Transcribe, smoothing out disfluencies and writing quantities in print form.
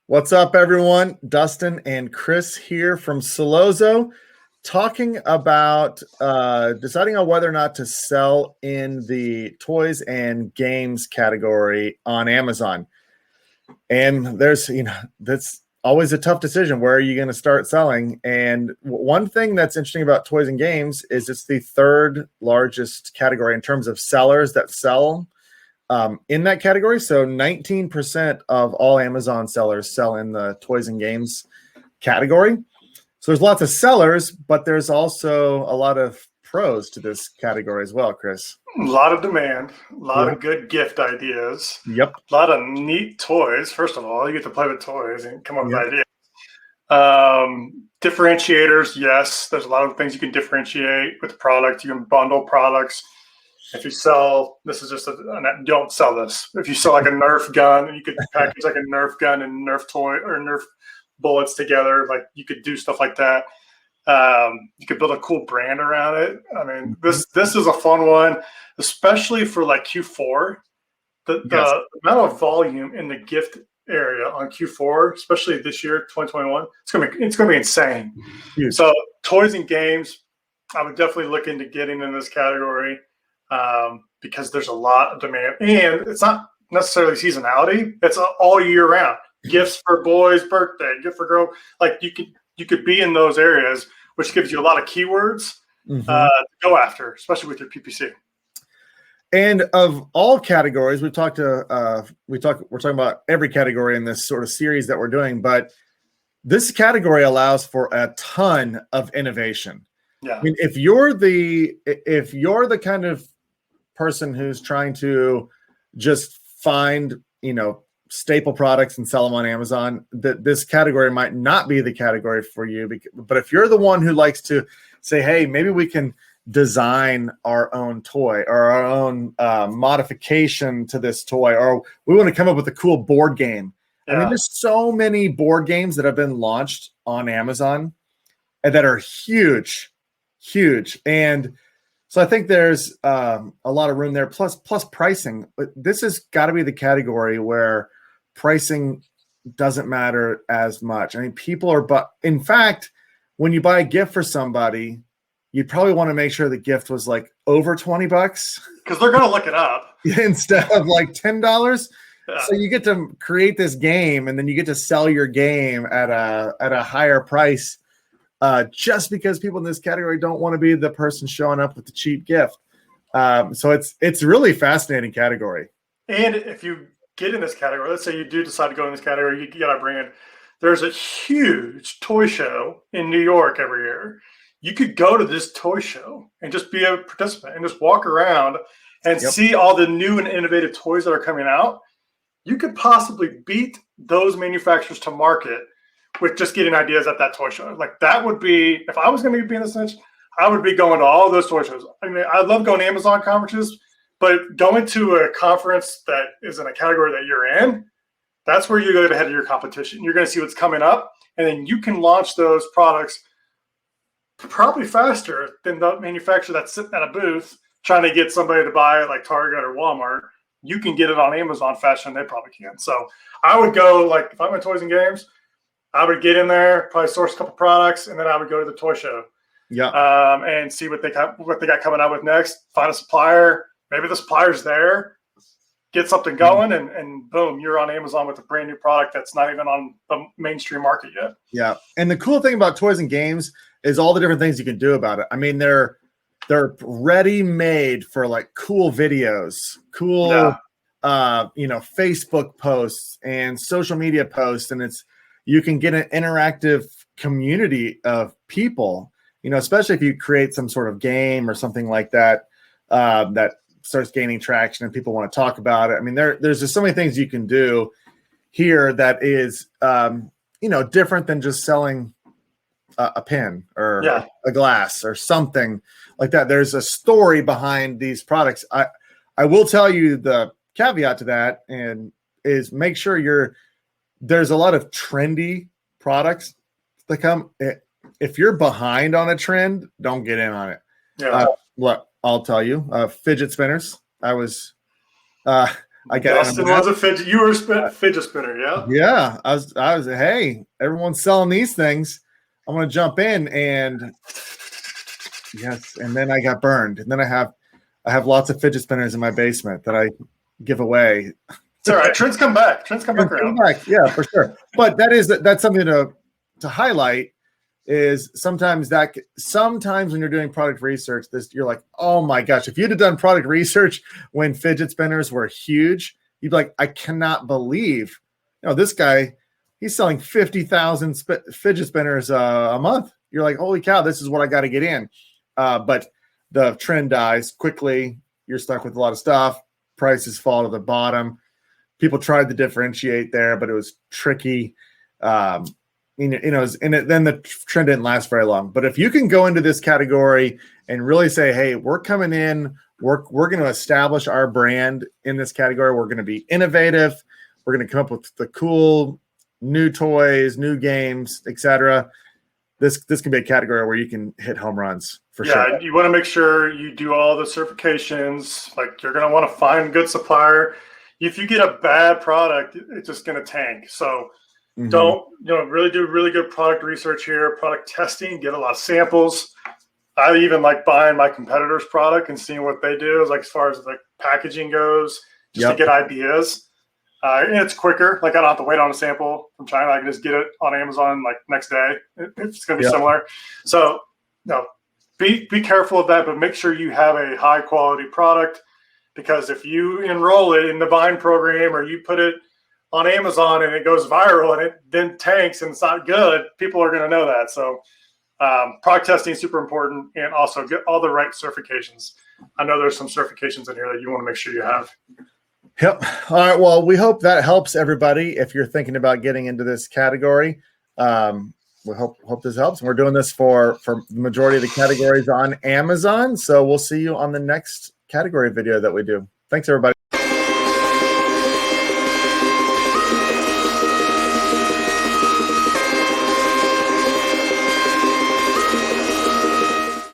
What's up, everyone? Dustin and Chris here from Solozo, talking about deciding on whether or not to sell in the toys and games category on Amazon. And that's always a tough decision. Where are you going to start selling? And one thing that's interesting about toys and games is it's the third largest category in terms of sellers that sell in that category. So 19% of all Amazon sellers sell in the toys and games category. So there's lots of sellers, but there's also a lot of pros to this category as well, Chris. A lot of demand, a lot of good gift ideas. Yep. A lot of neat toys. First of all, you get to play with toys and come up with ideas. Differentiators, yes. There's a lot of things you can differentiate with the product. You can bundle products. If you sell, don't sell this. If you sell like a Nerf gun, you could package like a Nerf gun and Nerf toy or Nerf bullets together. Like you could do stuff like that. You could build a cool brand around it. I mean, this is a fun one, especially for like Q4. The amount of volume in the gift area on Q4, especially this year, 2021, it's gonna be insane. Huge. So toys and games, I would definitely look into getting in this category. Because there's a lot of demand, and it's not necessarily seasonality. It's all year round. Gifts for boys' birthday, gift for girl. Like you could be in those areas, which gives you a lot of keywords to go after, especially with your PPC. And of all categories, we're talking about every category in this sort of series that we're doing, but this category allows for a ton of innovation. Yeah. I mean, if you're the kind of person who's trying to just find, staple products and sell them on Amazon, that this category might not be the category for you. But if you're the one who likes to say, hey, maybe we can design our own toy or our own modification to this toy, or we want to come up with a cool board game. Yeah. I mean, there's so many board games that have been launched on Amazon and that are huge. And so I think there's a lot of room there, plus pricing. But this has got to be the category where pricing doesn't matter as much. I mean, in fact, when you buy a gift for somebody, you'd probably want to make sure the gift was like over $20 because they're going to look it up instead of like $10. Yeah. So you get to create this game, and then you get to sell your game at a higher price. Just because people in this category don't want to be the person showing up with the cheap gift. So it's really fascinating category. And if you get in this category, let's say you do decide to go in this category, you get a brand. There's a huge toy show in New York every year. You could go to this toy show and just be a participant and just walk around and see all the new and innovative toys that are coming out. You could possibly beat those manufacturers to market with just getting ideas at that toy show. Like that would be, if I was going to be in this niche, I would be going to all those toy shows. I mean, I love going to Amazon conferences, but going to a conference that is in a category that you're in, that's where you go ahead of your competition. You're going to see what's coming up, and then you can launch those products probably faster than the manufacturer that's sitting at a booth trying to get somebody to buy it like Target or Walmart. You can get it on Amazon faster than they probably can. So I would go, like, if I'm in toys and games, I would get in there, probably source a couple products, and then I would go to the toy show. Yeah. And see what they got coming out with next. Find a supplier. Maybe the supplier's there. Get something going, and boom, you're on Amazon with a brand new product that's not even on the mainstream market yet. Yeah. And the cool thing about toys and games is all the different things you can do about it. I mean, they're ready-made for like cool videos, cool Facebook posts and social media posts, and you can get an interactive community of people, especially if you create some sort of game or something like that, that starts gaining traction and people want to talk about it. I mean, there's just so many things you can do here that is, different than just selling a pen or a glass or something like that. There's a story behind these products. I will tell you the caveat to that, and is make sure there's a lot of trendy products that come. If you're behind on a trend, don't get in on it. Yeah. Look, I'll tell you, fidget spinners. I was I got Dustin was a fidget. You were a fidget spinner, yeah. Yeah, I was. Hey, everyone's selling these things. I'm gonna jump in, and yes, and then I got burned, and then I have lots of fidget spinners in my basement that I give away. It's all right. Trends come back. Trends come back around. Yeah, for sure. But that's something to highlight. Is sometimes when you're doing product research, you're like, oh my gosh, if you'd have done product research when fidget spinners were huge, you'd be like, I cannot believe, this guy, he's selling 50,000 fidget spinners a month. You're like, holy cow, this is what I got to get in. But the trend dies quickly. You're stuck with a lot of stuff. Prices fall to the bottom. People tried to differentiate there, but it was tricky. Then the trend didn't last very long. But if you can go into this category and really say, hey, we're coming in, we're going to establish our brand in this category. We're going to be innovative. We're going to come up with the cool new toys, new games, etc. This can be a category where you can hit home runs for sure. Yeah, you want to make sure you do all the certifications. Like, you're going to want to find a good supplier. If you get a bad product, it's just going to tank. So don't really do really good product research here, product testing, get a lot of samples. I even like buying my competitors' product and seeing what they do, like as far as like packaging goes, just to get ideas. And it's quicker. Like, I don't have to wait on a sample from China. I can just get it on Amazon like next day. It's going to be similar. So be careful of that, but make sure you have a high quality product, because if you enroll it in the Vine program or you put it on Amazon and it goes viral and it then tanks and it's not good, people are going to know that. So product testing is super important, and also get all the right certifications. I know there's some certifications in here that you want to make sure you have. Yep. All right. Well, we hope that helps everybody if you're thinking about getting into this category. We hope this helps. We're doing this for the majority of the categories on Amazon. So we'll see you on the next category video that we do. Thanks, everybody.